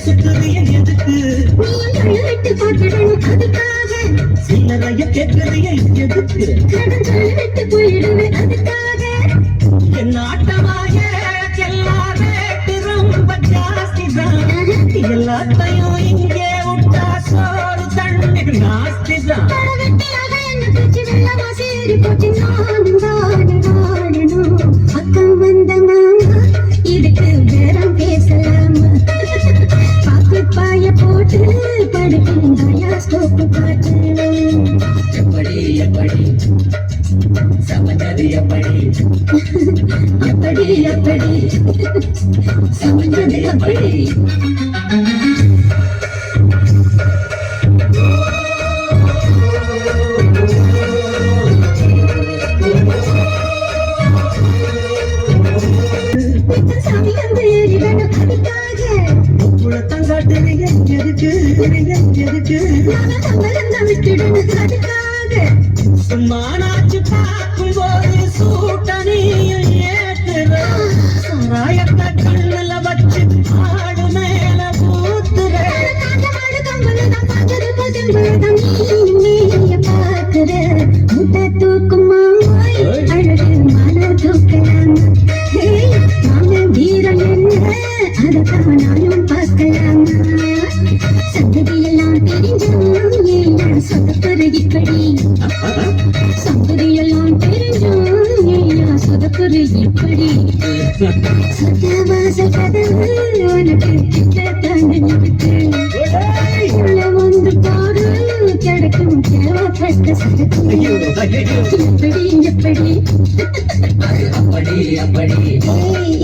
சுத்துறிய எதுக்கு சில்லறைய கேட்கறிய எதுக்கு என் ஆட்டமாக ரொம்ப ஜாஸ்தி தான் எல்லாத்தையும் இங்கே விட்டா சோறு தண்ணி நாஸ்தி தான் அக்கம் வந்த மாமா இதுக்கு பேரம் பேசலாமா பாய போட்டு படுக்கையா ஸ்டோப்பு பாட்டு எப்படி எப்படி சமந்தது எப்படி எப்படி எப்படி சமந்தது எப்படி சும்மானாச்சு பார்க்கும் போது சூட்டனையும் ஏத்துறாயத்தை கண்ணுல வச்சு ஆடு மேல ஊத்துற பாக்குற முட்டை தூக்குமா அழகு மன தூக்கலாம் வீரம் என்ன அதற்காக நானும் பார்க்கலாம் சந்ததியெல்லாம் தெரிஞ்சும் ஏன் சொதப்புற இப்படி சந்ததியெல்லாம் தெரிஞ்சும் ஏன் சொதப்புற இப்படி சொத்தவாச கதவு உனக்கு தாண்டு உள்ள வந்து பாரு கிடைக்கும் தேவைப்பட்ட சரக்கு எப்படி எப்படி அப்படி அப்படி